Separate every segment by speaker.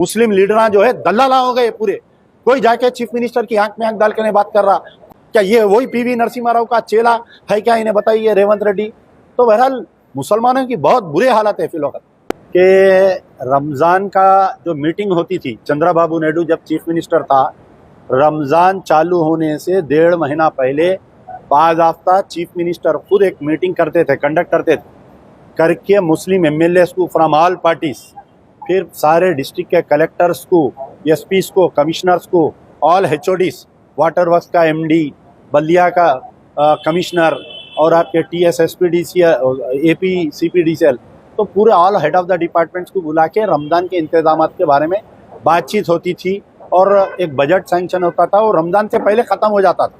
Speaker 1: मुस्लिम leader जो है दल्लाला हो गए पूरे। कोई जाके चीफ मिनिस्टर की आंख में आंख डाल के बात कर रहा, क्या ये वही पीवी नरसिम्हा राव का चेला है क्या? इन्हें बताइए रेवंत रेड्डी। तो बहरहाल मुसलमानों की बहुत बुरे हालत है फिलहाल कि रमज़ान का जो मीटिंग होती थी, चंद्रबाबू नायडू जब चीफ मिनिस्टर था, रमज़ान चालू होने से 1.5 महीना पहले बाज़ाब्ता चीफ मिनिस्टर खुद एक मीटिंग करते थे, कंडक्ट करते थे, करके मुस्लिम एमएलएस को फ्रॉम ऑल पार्टीज, फिर सारे डिस्ट्रिक्ट के कलेक्टर्स को, एसपीस को, कमिश्नर्स को, ऑल एचओडीज, वाटर वर्क्स का एमडी, बल्दिया का कमिश्नर और आपके टीएसएसपीडीसीएल, एपी सीपीडीसीएल, तो पूरे all head of the departments को बुला के रमज़ान के इंतजाम के बारे में बातचीत होती थी और एक बजट सैंक्शन होता था और रमज़ान से पहले ख़त्म हो जाता था।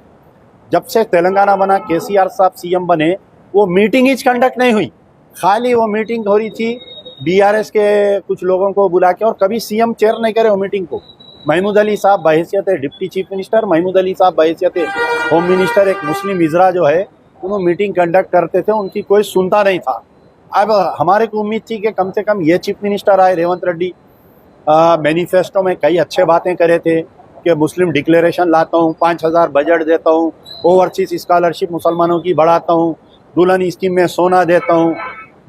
Speaker 1: जब से तेलंगाना बना, केसीआर साहब सीएम बने, वो मीटिंग ही कंडक्ट नहीं हुई, खाली वो मीटिंग हो रही थी बीआरएस के कुछ लोगों को बुला के, और कभी सीएम चेयर नहीं करे वो मीटिंग को। महमूद अली साहब बहैसियत deputy chief minister, Mahmood Ali साहब बहैसियत होम मिनिस्टर, एक मुस्लिम इजरा जो है, उन्होंने मीटिंग कंडक्ट करते थे, उनकी कोई सुनता नहीं था। अब हमारे को उम्मीद थी कि कम से कम ये चीफ मिनिस्टर आए रेवंत रेड्डी, मैनिफेस्टो में कई अच्छे बातें करे थे कि मुस्लिम डिक्लेरेशन लाता हूँ, 5,000 बजट देता हूँ, ओवरसीज स्कॉलरशिप मुसलमानों की बढ़ाता हूँ, दुल्हन स्कीम में सोना देता हूँ,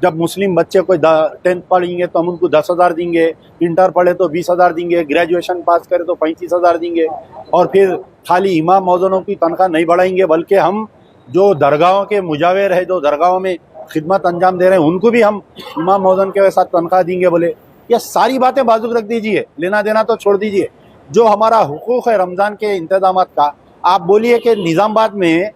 Speaker 1: जब मुस्लिम बच्चे को 10th पढ़ेंगे तो हम उनको 10,000 देंगे, इंटर पढ़े तो 20,000 देंगे, ग्रेजुएशन पास करे तो 35,000 देंगे, और फिर खाली इमाम मौजूनों की तनख्वाह नहीं बढ़ाएंगे, बल्कि हम जो दरगाहों के मुजाविर है, जो दरगाहों में खिदमत अंजाम दे रहे हैं, उनको भी हम इमाम मौजून के साथ तनख्वाह देंगे। बोले ये सारी बातें बाजू रख दीजिए, लेना देना तो छोड़ दीजिए, जो हमारा हुकूक है रमज़ान के इंतजाम का। आप बोलिए कि निज़ामाबाद में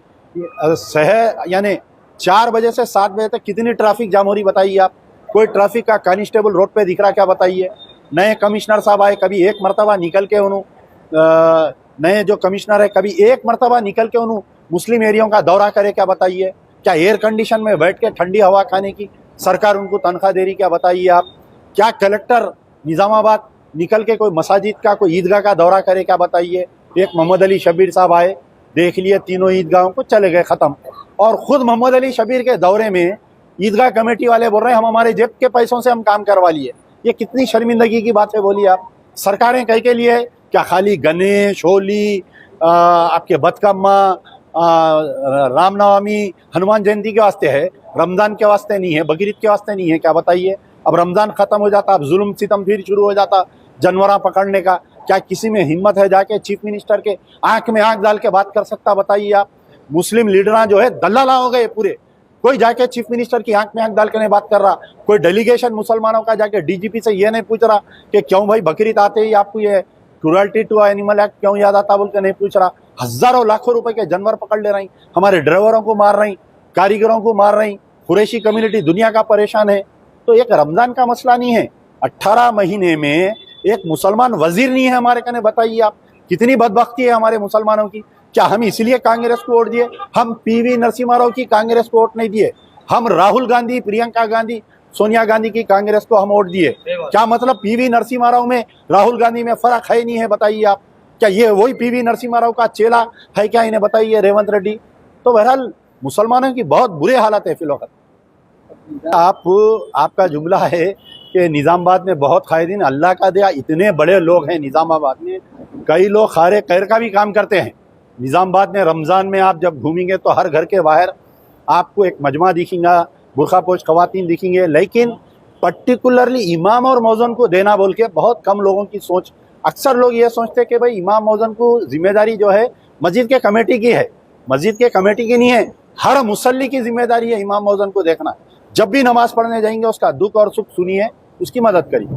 Speaker 1: शहर यानी 4 बजे से 7 बजे तक कितनी ट्रैफिक जाम हो रही बताइए आप? कोई ट्रैफिक का कांस्टेबल रोड पे दिख रहा क्या बताइए? नए कमिश्नर साहब आए, कभी एक मरतबा निकल के उन्होंने, नए जो कमिश्नर है, कभी एक मरतबा निकल के उन्होंने मुस्लिम एरियाओं का दौरा करे क्या बताइए? क्या एयर कंडीशन में बैठ के ठंडी हवा खाने की सरकार उनको तनख्वाह दे रही क्या बताइए आप? क्या कलेक्टर निज़ामाबाद निकल के कोई मसाजिद का, कोई ईदगाह का दौरा करे क्या बताइए? एक मोहम्मद अली शबीर साहब आए, देख लिए तीनों ईदगाहों को, चले गए, ख़त्म। और ख़ुद मोहम्मद अली शबीर के दौरे में ईदगाह कमेटी वाले बोल रहे हैं हम हमारे जेब के पैसों से हम काम करवा लिए। ये कितनी शर्मिंदगी की बात है बोलिए आप? सरकारें कह के लिए क्या खाली गणेश, होली, आपके बतकम्मा, रामनवमी, हनुमान जयंती के वास्ते है, रमज़ान के वास्ते नहीं है, बकरीद के वास्ते नहीं है क्या बताइए? अब रमज़ान ख़त्म हो जाता, अब जुल्म सितम फिर शुरू हो जाता जानवरा पकड़ने का। क्या किसी में हिम्मत है जाके चीफ मिनिस्टर के आंख में आंख डाल के बात कर सकता बताइए आप? मुस्लिम लीडर जो है दल्लाला हो गए पूरे। कोई जाके चीफ मिनिस्टर की आंख में आंख डाल के बात कर रहा, कोई डेलीगेशन मुसलमानों का जाके डीजीपी से ये नहीं पूछ रहा कि क्यों भाई बकरीद आते ही आपको ये क्रूरल्टी टू एनिमल एक्ट क्यों याद आता बोल के नहीं पूछ रहा। हज़ारों लाखों रुपए के जानवर पकड़ ले रही, हमारे ड्राइवरों को मार रही, कारीगरों को मार रही, कुरैशी कम्युनिटी दुनिया का परेशान है। तो एक रमज़ान का मसला नहीं है, 18 महीने में एक मुसलमान वजीर नहीं है हमारे कने, बताइए आप कितनी बदबख्ती है हमारे मुसलमानों की। क्या हम इसलिए कांग्रेस को वोट दिए? हम पीवी नरसिम्हा राव की कांग्रेस को वोट नहीं दिए, हम राहुल गांधी, प्रियंका गांधी, सोनिया गांधी की कांग्रेस को हम वोट दिए। क्या मतलब पीवी नरसिम्हा राव में, राहुल गांधी में फर्क है नहीं है बताइए आप? क्या ये वही पीवी नरसिम्हा राव का चेला है क्या? इन्हें बताइए रेवंत रेड्डी। तो बहरहाल मुसलमानों की बहुत बुरे हालत है फिलहाल। आपका जुमला है कि निज़ामाबाद में बहुत खायदीन, अल्लाह का दिया इतने बड़े लोग हैं निज़ामाबाद में, कई लोग खारे खैर का भी काम करते हैं निज़ामाबाद में। रमज़ान में आप जब घूमेंगे तो हर घर के बाहर आपको एक मजमा दिखेगा, बुरखापोश ख़वातीन दिखेंगे, लेकिन पर्टिकुलरली इमाम और मौज़न को देना बोल के बहुत कम लोगों की सोच। अक्सर लोग ये सोचते कि भाई इमाम मौज़न को जिम्मेदारी जो है मस्जिद के कमेटी की है, मस्जिद के कमेटी की नहीं है, हर मुसल्ली की जिम्मेदारी है इमाम मौज़न को देखना। जब भी नमाज़ पढ़ने जाएंगे उसका दुख और सुख सुनिए, उसकी मदद करिए।